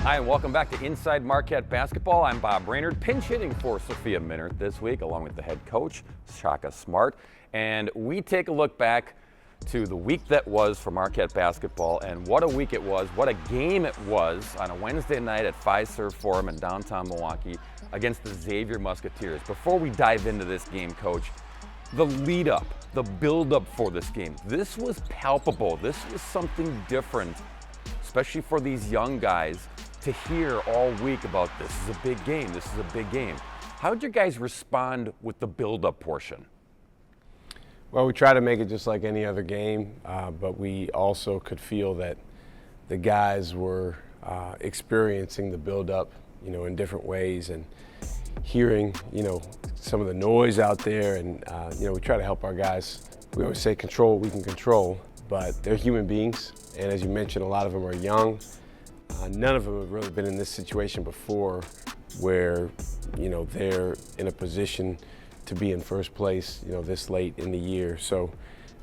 Hi, and welcome back to Inside Marquette Basketball. I'm Bob Brainerd, pinch hitting for Sophia Minert this week, along with the head coach, Shaka Smart. And we take a look back to the week that was for Marquette basketball, and what a week it was, what a game it was on a Wednesday night at Fiserv Forum in downtown Milwaukee against the Xavier Musketeers. Before we dive into this game, Coach, the lead up, the build up for this game, this was palpable. This was something different, especially for these young guys, to hear all week about this is a big game, this is a big game. How did you guys respond with the build-up portion? Well, we try to make it just like any other game, but we also could feel that the guys were experiencing the build-up, in different ways, and hearing, some of the noise out there, and we try to help our guys. We always say control what we can control, but they're human beings, and as you mentioned, a lot of them are young. None of them have really been in this situation before where, they're in a position to be in first place, this late in the year. So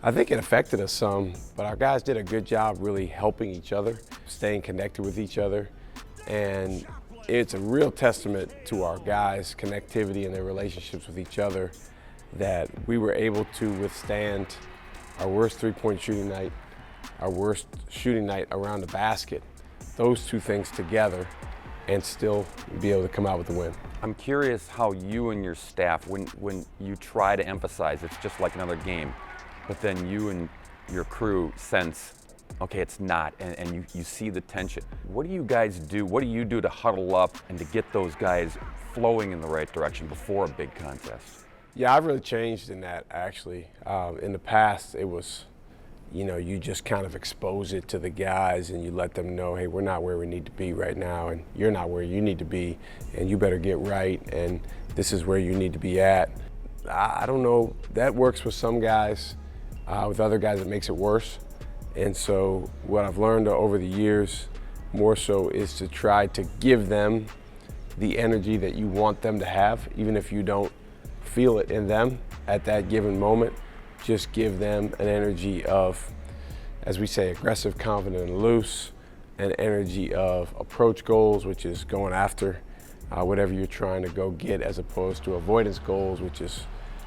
I think it affected us some, but our guys did a good job really helping each other, staying connected with each other. And it's a real testament to our guys' connectivity and their relationships with each other that we were able to withstand our worst three-point shooting night, our worst shooting night around the basket, those two things together, and still be able to come out with the win. I'm curious how you and your staff, when you try to emphasize it's just like another game, but then you and your crew sense, okay, it's not, and you see the tension. What do you guys do? What do you do to huddle up and to get those guys flowing in the right direction before a big contest? Yeah, I've really changed in that, actually. In the past, it was, you just kind of expose it to the guys and you let them know, hey, we're not where we need to be right now, and you're not where you need to be, and you better get right, and this is where you need to be at. I don't know, that works with some guys. With other guys, it makes it worse. And so what I've learned over the years more so is to try to give them the energy that you want them to have, even if you don't feel it in them at that given moment. Just give them an energy of, as we say, aggressive, confident, and loose, an energy of approach goals, which is going after whatever you're trying to go get, as opposed to avoidance goals, which is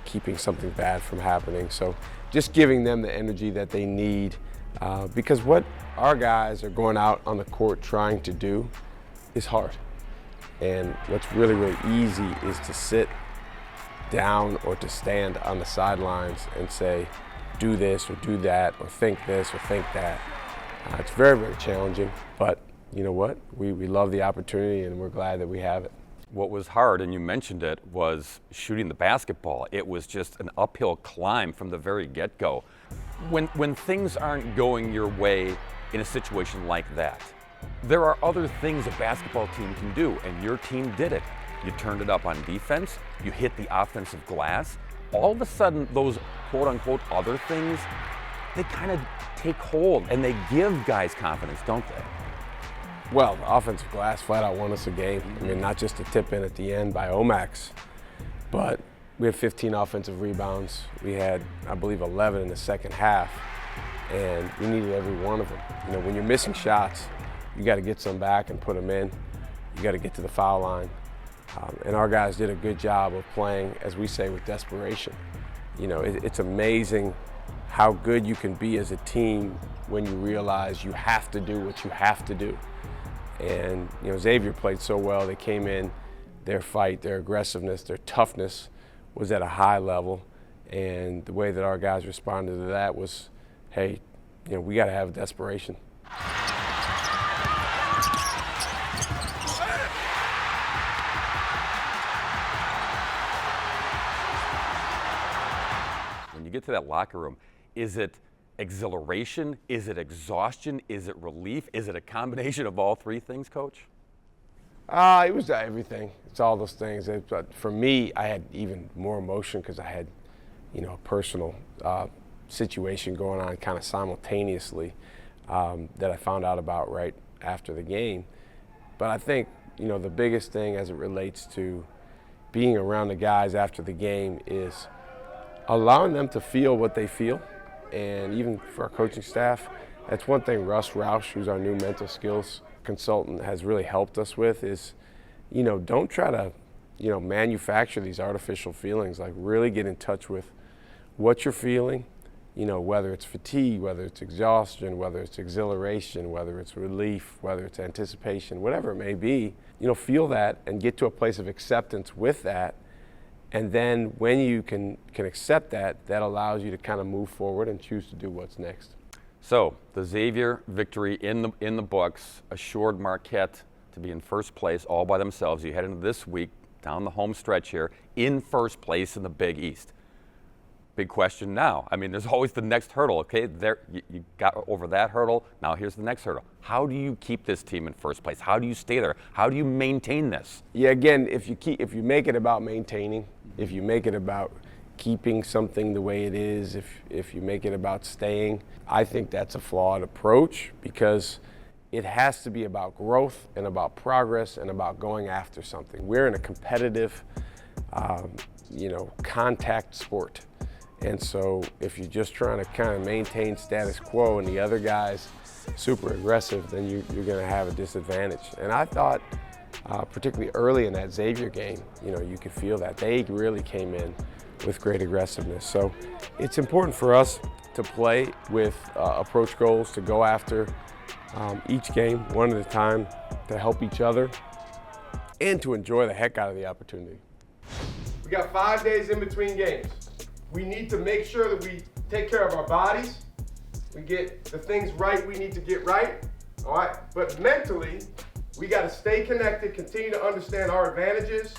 keeping something bad from happening. So just giving them the energy that they need, because what our guys are going out on the court trying to do is hard. And what's really, really easy is to sit down or to stand on the sidelines and say, do this or do that, or think this or think that. It's very, very challenging, but you know what? We love the opportunity and we're glad that we have it. What was hard, and you mentioned it, was shooting the basketball. It was just an uphill climb from the very get-go. When things aren't going your way in a situation like that, there are other things a basketball team can do, and your team did it. You turned it up on defense, you hit the offensive glass. All of a sudden, those quote-unquote other things, they kind of take hold and they give guys confidence, don't they? Well, the offensive glass flat out won us a game. I mean, not just a tip in at the end by Omax, but we had 15 offensive rebounds. We had, I believe, 11 in the second half, and we needed every one of them. When you're missing shots, you got to get some back and put them in. You got to get to the foul line. And our guys did a good job of playing, as we say, with desperation. It's amazing how good you can be as a team when you realize you have to do what you have to do. And Xavier played so well. They came in, their fight, their aggressiveness, their toughness was at a high level. And the way that our guys responded to that was, hey, we got to have desperation. You get to that locker room, is it exhilaration? Is it exhaustion? Is it relief? Is it a combination of all three things, Coach? It was everything. It's all those things. But for me, I had even more emotion because I had, a personal situation going on kind of simultaneously that I found out about right after the game. But I think, the biggest thing as it relates to being around the guys after the game is allowing them to feel what they feel. And even for our coaching staff, that's one thing Russ Roush, who's our new mental skills consultant has really helped us with is, don't try to, manufacture these artificial feelings. Like, really get in touch with what you're feeling, whether it's fatigue, whether it's exhaustion, whether it's exhilaration, whether it's relief, whether it's anticipation, whatever it may be, feel that and get to a place of acceptance with that. And then when you can accept that, that allows you to kind of move forward and choose to do what's next. So the Xavier victory in the books assured Marquette to be in first place all by themselves. You head into this week down the home stretch here in first place in the Big East. Big question now. I mean, there's always the next hurdle. Okay, there you got over that hurdle. Now here's the next hurdle. How do you keep this team in first place? How do you stay there? How do you maintain this? Yeah, again, if you make it about maintaining, if you make it about keeping something the way it is, if you make it about staying, I think that's a flawed approach, because it has to be about growth and about progress and about going after something. We're in a competitive, contact sport. And so if you're just trying to kind of maintain status quo and the other guy's super aggressive, then you're going to have a disadvantage. And I thought, particularly early in that Xavier game, you could feel that. They really came in with great aggressiveness. So it's important for us to play with approach goals, to go after each game one at a time, to help each other, and to enjoy the heck out of the opportunity. We got 5 days in between games. We need to make sure that we take care of our bodies. We get the things right we need to get right, all right? But mentally, we got to stay connected, continue to understand our advantages,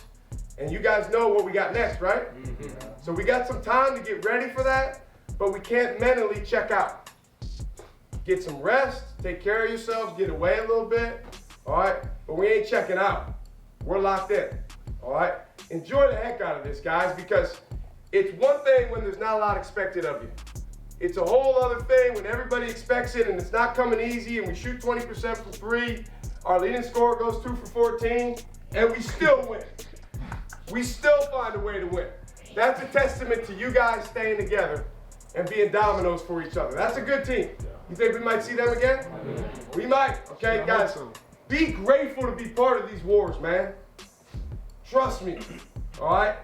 and you guys know what we got next, right? Mm-hmm. So we got some time to get ready for that, but we can't mentally check out. Get some rest, take care of yourselves, get away a little bit, all right? But we ain't checking out. We're locked in, all right? Enjoy the heck out of this, guys, because it's one thing when there's not a lot expected of you. It's a whole other thing when everybody expects it and it's not coming easy and we shoot 20% from three, our leading scorer goes 2 for 14, and we still win. We still find a way to win. That's a testament to you guys staying together and being dominoes for each other. That's a good team. You think we might see them again? We might, okay, guys. Be grateful to be part of these wars, man. Trust me, all right?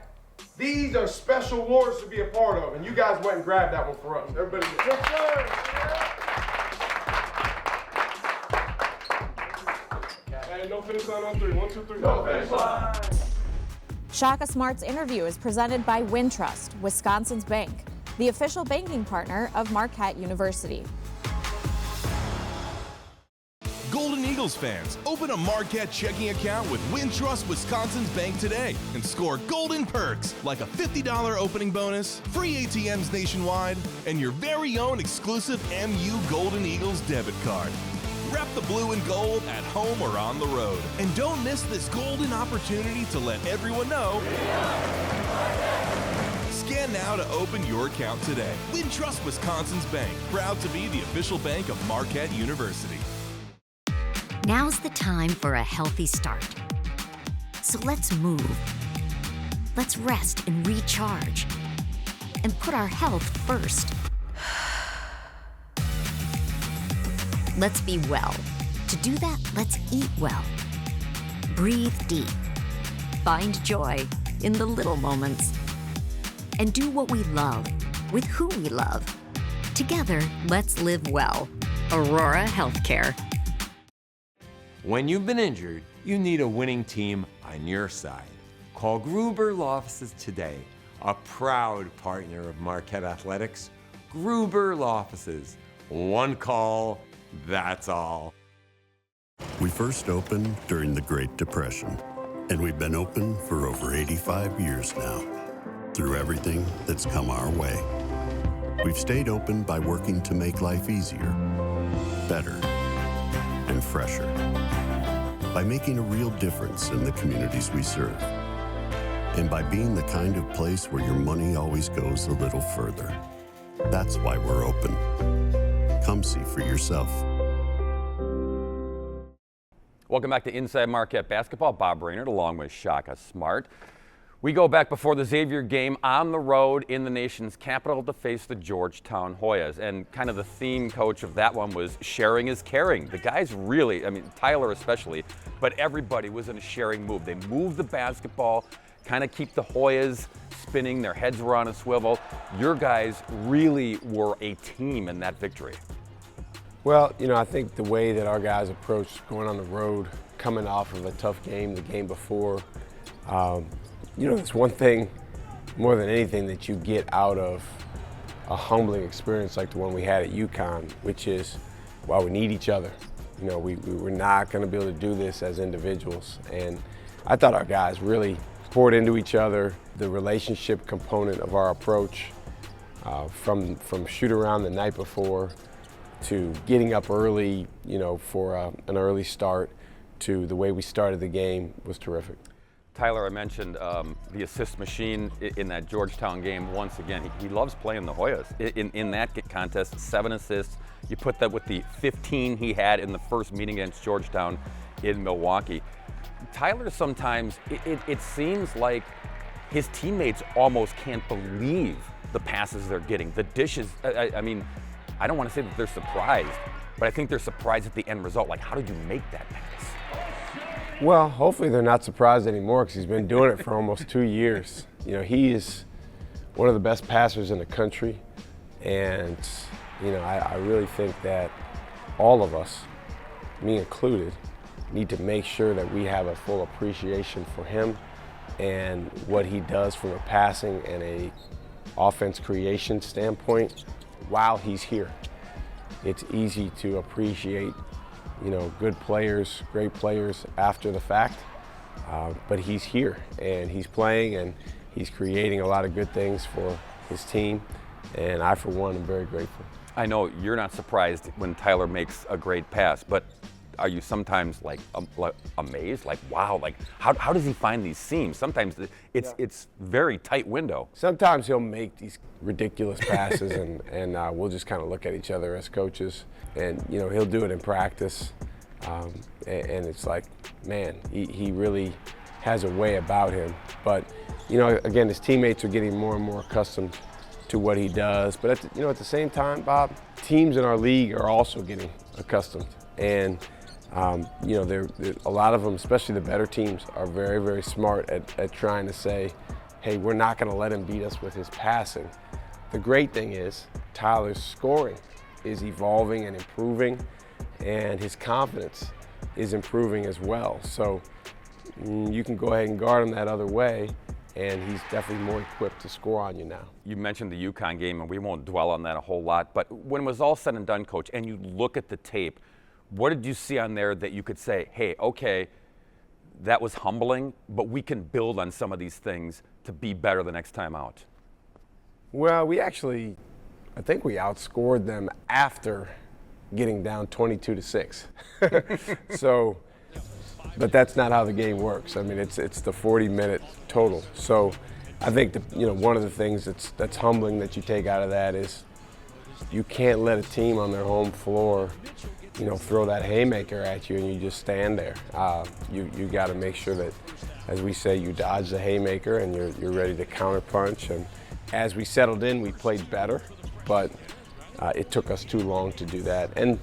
These are special wars to be a part of, and you guys went and grabbed that one for us. Everybody get it. Hey, no finish line on 3. 1, 2, 3. No finish line. Shaka Smart's interview is presented by Wintrust, Wisconsin's bank, the official banking partner of Marquette University. Golden Eagles fans, open a Marquette checking account with Wintrust Wisconsin's bank today and score golden perks like a $50 opening bonus, free ATMs nationwide, and your very own exclusive MU Golden Eagles debit card. Rep the blue and gold at home or on the road. And don't miss this golden opportunity to let everyone know. Scan now to open your account today. Wintrust Wisconsin's bank, proud to be the official bank of Marquette University. Now's the time for a healthy start. So let's move. Let's rest and recharge. And put our health first. Let's be well. To do that, let's eat well. Breathe deep. Find joy in the little moments. And do what we love with who we love. Together, let's live well. Aurora Healthcare. When you've been injured, you need a winning team on your side. Call Gruber Law Offices today, a proud partner of Marquette Athletics. Gruber Law Offices. One call, that's all. We first opened during the Great Depression, and we've been open for over 85 years now. Through everything that's come our way, we've stayed open by working to make life easier, better, and fresher. By making a real difference in the communities we serve. And by being the kind of place where your money always goes a little further. That's why we're open. Come see for yourself. Welcome back to Inside Marquette Basketball. Bob Brainerd along with Shaka Smart. We go back before the Xavier game on the road in the nation's capital to face the Georgetown Hoyas. And kind of the theme, Coach, of that one was sharing is caring. The guys really, I mean, Tyler especially, but everybody was in a sharing move. They moved the basketball, kind of keep the Hoyas spinning, their heads were on a swivel. Your guys really were a team in that victory. Well, you know, I think the way that our guys approached going on the road, coming off of a tough game the game before, you know, it's one thing more than anything that you get out of a humbling experience like the one we had at UConn, which is, well, we need each other. You know, we're not going to be able to do this as individuals. And I thought our guys really poured into each other. The relationship component of our approach, from shoot around the night before to getting up early, you know, for an early start, to the way we started the game was terrific. Tyler, I mentioned the assist machine in that Georgetown game. Once again, he loves playing the Hoyas. In that contest, 7 assists. You put that with the 15 he had in the first meeting against Georgetown in Milwaukee. Tyler, sometimes it seems like his teammates almost can't believe the passes they're getting, the dishes. I mean, I don't want to say that they're surprised, but I think they're surprised at the end result. Like, how did you make that pass? Well, hopefully they're not surprised anymore because he's been doing it for almost 2 years. You know, he is one of the best passers in the country. And, you know, I really think that all of us, me included, need to make sure that we have a full appreciation for him and what he does from a passing and a offense creation standpoint while he's here. It's easy to appreciate, you know, good players, great players after the fact, but he's here and he's playing and he's creating a lot of good things for his team, and I, for one, am very grateful. I know you're not surprised when Tyler makes a great pass, but are you sometimes like amazed? Like, wow, like how does he find these seams? Sometimes it's very tight window. Sometimes he'll make these ridiculous passes and we'll just kind of look at each other as coaches, and, you know, he'll do it in practice, and it's like, man, he really has a way about him. But, you know, again, his teammates are getting more and more accustomed to what he does. But at the same time, Bob, teams in our league are also getting accustomed. And you know, a lot of them, especially the better teams, are very, very smart at trying to say, hey, we're not going to let him beat us with his passing. The great thing is Tyler's scoring is evolving and improving, and his confidence is improving as well. So you can go ahead and guard him that other way, and he's definitely more equipped to score on you now. You mentioned the UConn game, and we won't dwell on that a whole lot, but when it was all said and done, Coach, and you look at the tape, what did you see on there that you could say, hey, okay, that was humbling, but we can build on some of these things to be better the next time out? Well, I think we outscored them after getting down 22-6. So, but that's not how the game works. I mean, it's the 40-minute total. So I think one of the things that's humbling that you take out of that is you can't let a team on their home floor, you know, throw that haymaker at you and you just stand there. You got to make sure that, as we say, you dodge the haymaker and you're ready to counterpunch. And as we settled in, we played better, but it took us too long to do that. And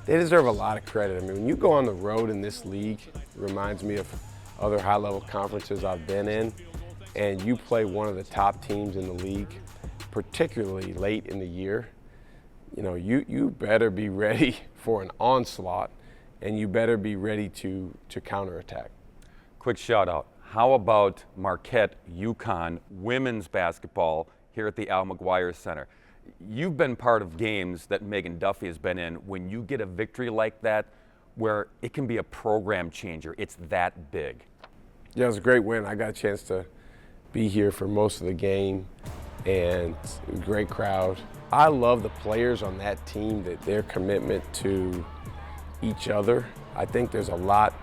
they deserve a lot of credit. I mean, when you go on the road in this league, it reminds me of other high-level conferences I've been in, and you play one of the top teams in the league, particularly late in the year, you know, you better be ready for an onslaught, and you better be ready to counterattack. Quick shout out. How about Marquette, UConn, women's basketball here at the Al McGuire Center? You've been part of games that Megan Duffy has been in. When you get a victory like that, where it can be a program changer, it's that big. Yeah, it was a great win. I got a chance to be here for most of the game, and it was a great crowd. I love the players on that team, that their commitment to each other. I think there's a lot,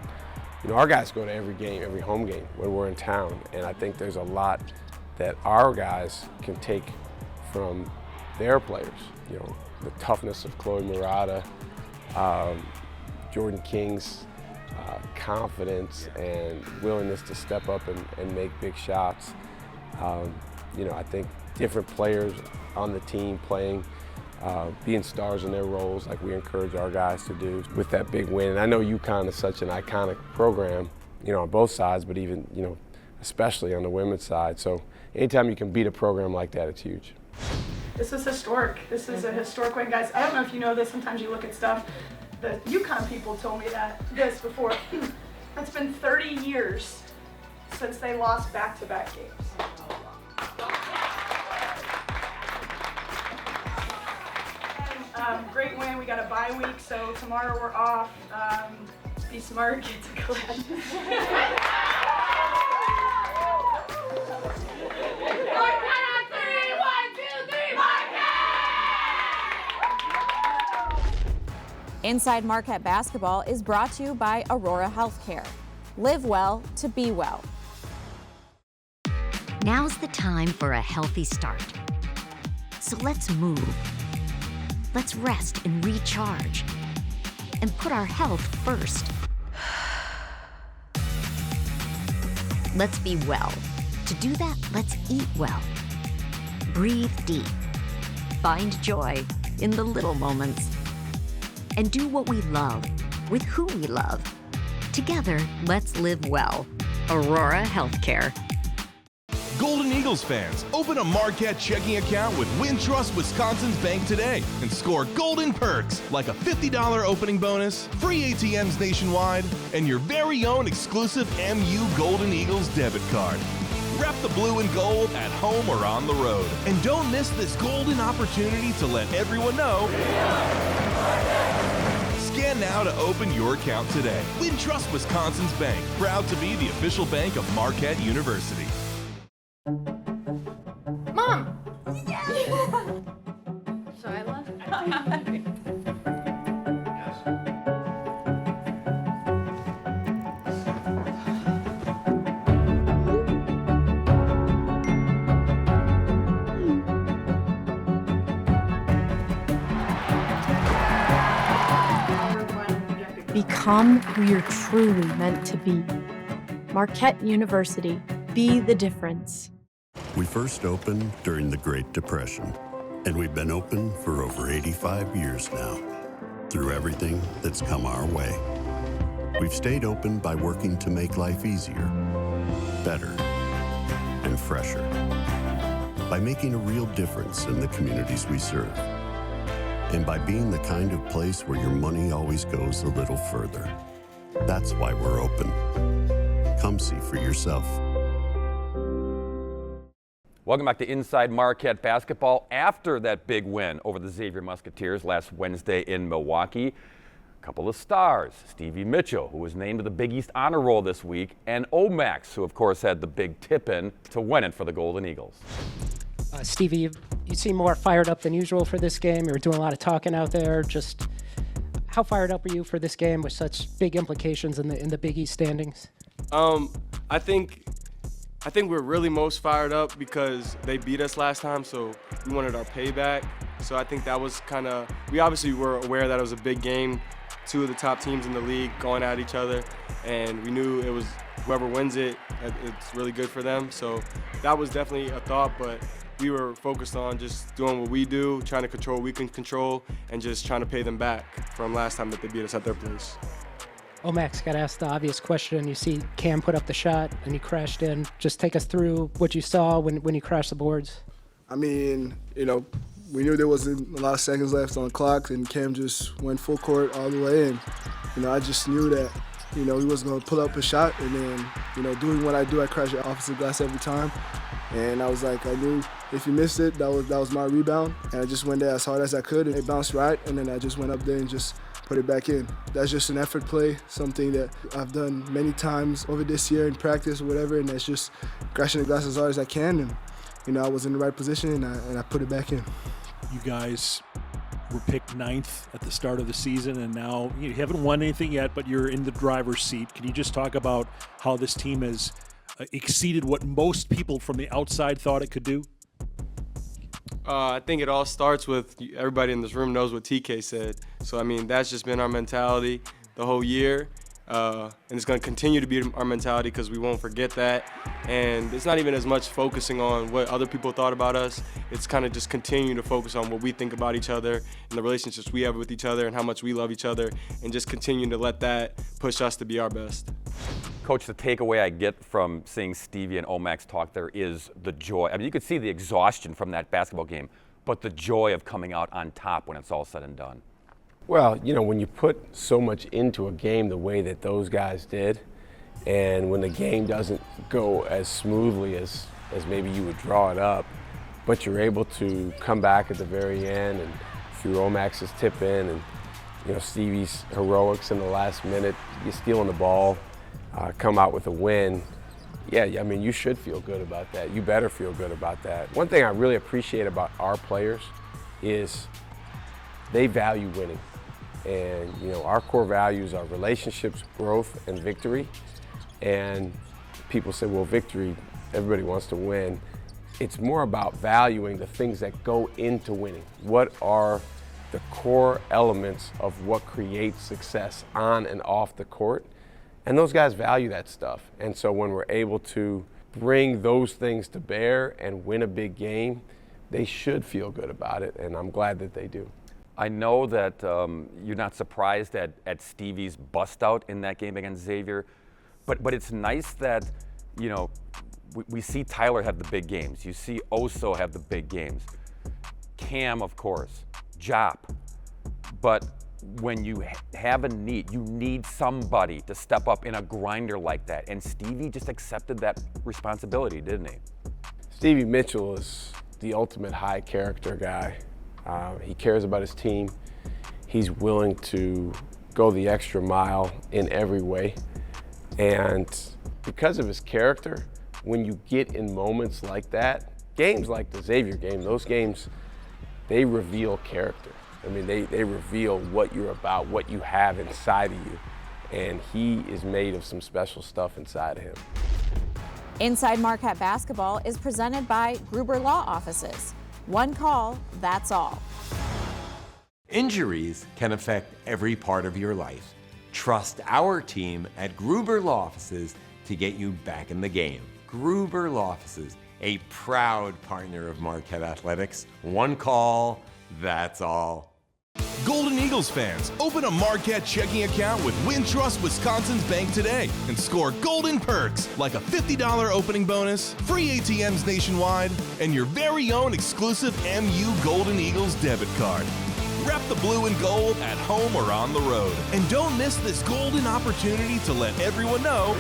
you know, our guys go to every game, every home game when we're in town, and I think there's a lot that our guys can take from their players. You know, the toughness of Chloe Murata, Jordan King's confidence and willingness to step up and make big shots. You know, I think different players on the team playing, being stars in their roles like we encourage our guys to do with that big win. And I know UConn is such an iconic program, you know, on both sides, but even, you know, especially on the women's side. So anytime you can beat a program like that, it's huge. This is historic. This is a historic win, guys. I don't know if you know this, sometimes you look at stuff. The UConn people told me this before. It's been 30 years since they lost back-to-back games. And, great win. We got a bye week, so tomorrow we're off. Be smart, get to class. Inside Marquette Basketball is brought to you by Aurora Healthcare. Live well to be well. Now's the time for a healthy start. So let's move. Let's rest and recharge. And put our health first. Let's be well. To do that, let's eat well. Breathe deep. Find joy in the little moments. And do what we love with who we love. Together, let's live well. Aurora Healthcare. Golden Eagles fans, open a Marquette checking account with Wintrust Wisconsin's Bank today and score golden perks like a $50 opening bonus, free ATMs nationwide, and your very own exclusive MU Golden Eagles debit card. Rep the blue and gold at home or on the road. And don't miss this golden opportunity to let everyone know. Scan now to open your account today. Wintrust Wisconsin's Bank, proud to be the official bank of Marquette University. Mom! So I love Become who you're truly meant to be. Marquette University. Be the difference. We first opened during the Great Depression, and we've been open for over 85 years now. Through everything that's come our way, we've stayed open by working to make life easier, better, and fresher. By making a real difference in the communities we serve. And by being the kind of place where your money always goes a little further. That's why we're open. Come see for yourself. Welcome back to Inside Marquette Basketball. After that big win over the Xavier Musketeers last Wednesday in Milwaukee, a couple of stars, Stevie Mitchell, who was named to the Big East Honor Roll this week, and Omax, who of course had the big tip-in to win it for the Golden Eagles. Stevie, you seem more fired up than usual for this game. You were doing a lot of talking out there. Just how fired up are you for this game with such big implications in the Big East standings? I think we're really most fired up because they beat us last time, so we wanted our payback. So I think that was kind of, we obviously were aware that it was a big game, two of the top teams in the league going at each other, and we knew it was whoever wins it, it's really good for them. So that was definitely a thought, but we were focused on just doing what we do, trying to control what we can control, and just trying to pay them back from last time that they beat us at their place. Max, got asked the obvious question. You see Cam put up the shot and he crashed in. Just take us through what you saw when you crashed the boards. I mean, you know, we knew there wasn't a lot of seconds left on the clock, and Cam just went full court all the way. And, you know, I just knew that, you know, he was going to pull up a shot. And then, you know, doing what I do, I crash the offensive glass every time. And I was like, I knew if he missed it, that was my rebound. And I just went there as hard as I could, and it bounced right. And then I just went up there and just put it back in. That's just an effort play, something that I've done many times over this year in practice or whatever, and that's just crashing the glass as hard as I can. And, you know, I was in the right position, and I put it back in. You guys were picked 9th at the start of the season, and now you haven't won anything yet, but you're in the driver's seat. Can you just talk about how this team has exceeded what most people from the outside thought it could do? I think it all starts with everybody in this room knows what TK said. So, I mean, that's just been our mentality the whole year. and it's going to continue to be our mentality because we won't forget that. And it's not even as much focusing on what other people thought about us. It's kind of just continuing to focus on what we think about each other and the relationships we have with each other and how much we love each other, and just continuing to let that push us to be our best. Coach, the takeaway I get from seeing Stevie and Omax talk there is the joy. I mean, you could see the exhaustion from that basketball game, but the joy of coming out on top when it's all said and done. Well, you know, when you put so much into a game the way that those guys did, and when the game doesn't go as smoothly as maybe you would draw it up, but you're able to come back at the very end and through Omax's tip in and, you know, Stevie's heroics in the last minute, you stealing the ball, come out with a win. Yeah, I mean, you should feel good about that. You better feel good about that. One thing I really appreciate about our players is they value winning. And, you know, our core values are relationships, growth, and victory. And people say, well, victory, everybody wants to win. It's more about valuing the things that go into winning. What are the core elements of what creates success on and off the court? And those guys value that stuff. And so when we're able to bring those things to bear and win a big game, they should feel good about it, and I'm glad that they do. I know that you're not surprised at Stevie's bust out in that game against Xavier, but it's nice that, you know, we see Tyler have the big games. You see Oso have the big games. Cam, of course, Jop. But when you have a need, you need somebody to step up in a grinder like that. And Stevie just accepted that responsibility, didn't he? Stevie Mitchell is the ultimate high character guy. He cares about his team. He's willing to go the extra mile in every way. And because of his character, when you get in moments like that, games like the Xavier game, those games, they reveal character. I mean, they reveal what you're about, what you have inside of you. And he is made of some special stuff inside of him. Inside Marquette Basketball is presented by Gruber Law Offices. One call, that's all. Injuries can affect every part of your life. Trust our team at Gruber Law Offices to get you back in the game. Gruber Law Offices, a proud partner of Marquette Athletics. One call, that's all. Golden Eagles fans, open a Marquette checking account with Wintrust Wisconsin's Bank today and score golden perks like a $50 opening bonus, free ATMs nationwide, and your very own exclusive MU Golden Eagles debit card. Rep the blue and gold at home or on the road. And don't miss this golden opportunity to let everyone know.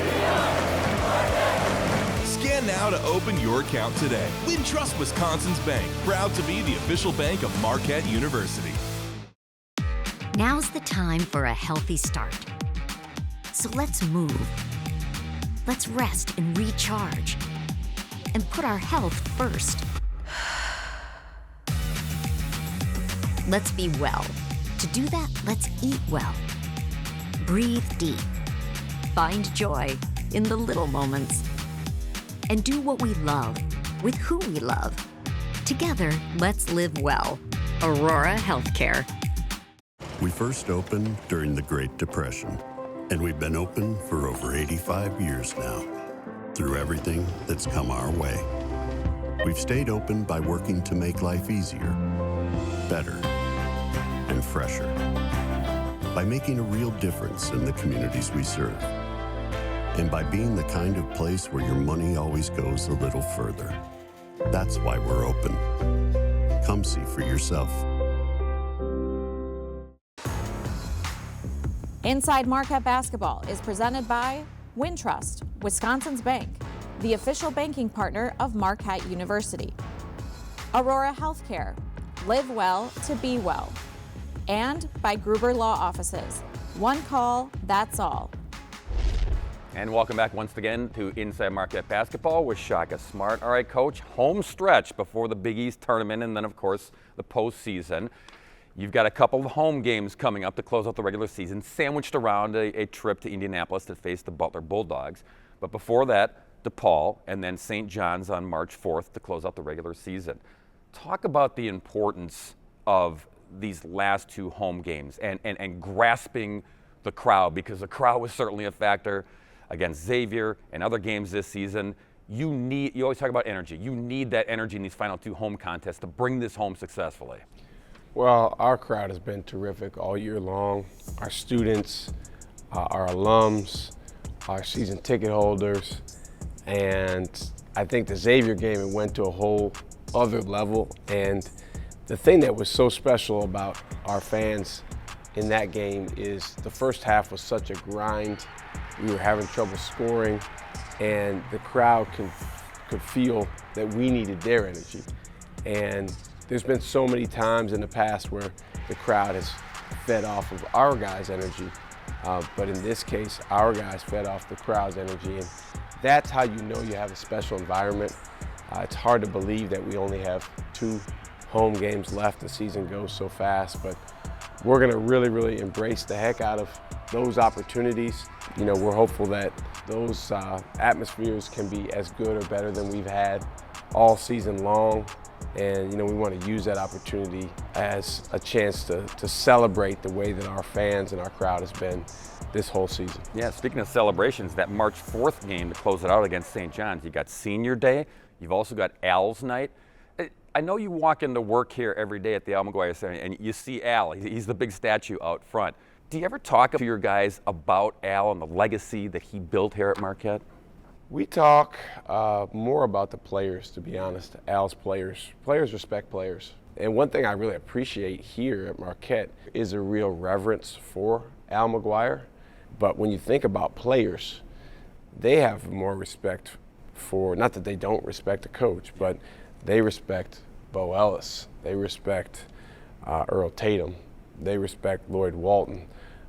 Scan now to open your account today. Wintrust Wisconsin's Bank, proud to be the official bank of Marquette University. Now's the time for a healthy start. So let's move. Let's rest and recharge. And put our health first. Let's be well. To do that, let's eat well. Breathe deep. Find joy in the little moments. And do what we love with who we love. Together, let's live well. Aurora Healthcare. We first opened during the Great Depression, and we've been open for over 85 years now. Through everything that's come our way, we've stayed open by working to make life easier, better, and fresher. By making a real difference in the communities we serve. And by being the kind of place where your money always goes a little further. That's why we're open. Come see for yourself. Inside Marquette Basketball is presented by Wintrust, Wisconsin's Bank, the official banking partner of Marquette University. Aurora Healthcare, live well to be well. And by Gruber Law Offices. One call, that's all. And welcome back once again to Inside Marquette Basketball with Shaka Smart. All right, Coach, home stretch before the Big East tournament and then, of course, the postseason. You've got a couple of home games coming up to close out the regular season, sandwiched around a trip to Indianapolis to face the Butler Bulldogs. But before that, DePaul and then St. John's on March 4th to close out the regular season. Talk about the importance of these last two home games and grasping the crowd, because the crowd was certainly a factor against Xavier and other games this season. You always talk about energy. You need that energy in these final 2 home contests to bring this home successfully. Well, our crowd has been terrific all year long. Our students, our alums, our season ticket holders, and I think the Xavier game, it went to a whole other level. And the thing that was so special about our fans in that game is the first half was such a grind. We were having trouble scoring, and the crowd could feel that we needed their energy. And there's been so many times in the past where the crowd has fed off of our guys' energy, but in this case, our guys fed off the crowd's energy, and that's how you know you have a special environment. It's hard to believe that we only have 2 home games left. The season goes so fast, but we're gonna really, really embrace the heck out of those opportunities. You know, we're hopeful that those atmospheres can be as good or better than we've had all season long. And, you know, we want to use that opportunity as a chance to celebrate the way that our fans and our crowd has been this whole season. Yeah, speaking of celebrations, that March 4th game to close it out against St. John's, you got Senior Day, you've also got Al's Night. I know you walk into work here every day at the Al McGuire Center and you see Al, he's the big statue out front. Do you ever talk to your guys about Al and the legacy that he built here at Marquette? We talk more about the players, to be honest, Al's players. Players respect players. And one thing I really appreciate here at Marquette is a real reverence for Al McGuire. But when you think about players, they have more respect for, not that they don't respect the coach, but they respect Bo Ellis. They respect Earl Tatum. They respect Lloyd Walton.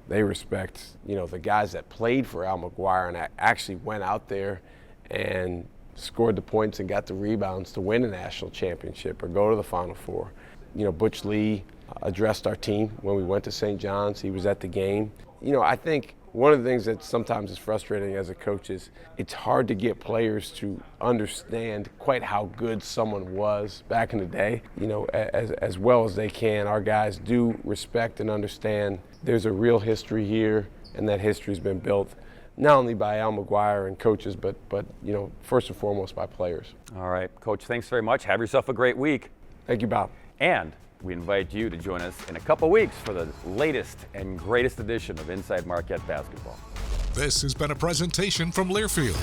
They respect, you know, the guys that played for Al McGuire and actually went out there and scored the points and got the rebounds to win a national championship or go to the Final Four. You know, Butch Lee addressed our team when we went to St. John's. He was at the game. You know, I think one of the things that sometimes is frustrating as a coach is it's hard to get players to understand quite how good someone was back in the day. You know, as well as they can, our guys do respect and understand there's a real history here, and that history's been built not only by Al McGuire and coaches, but you know, first and foremost by players. All right, Coach, thanks very much. Have yourself a great week. Thank you, Bob. And we invite you to join us in a couple weeks for the latest and greatest edition of Inside Marquette Basketball. This has been a presentation from Learfield,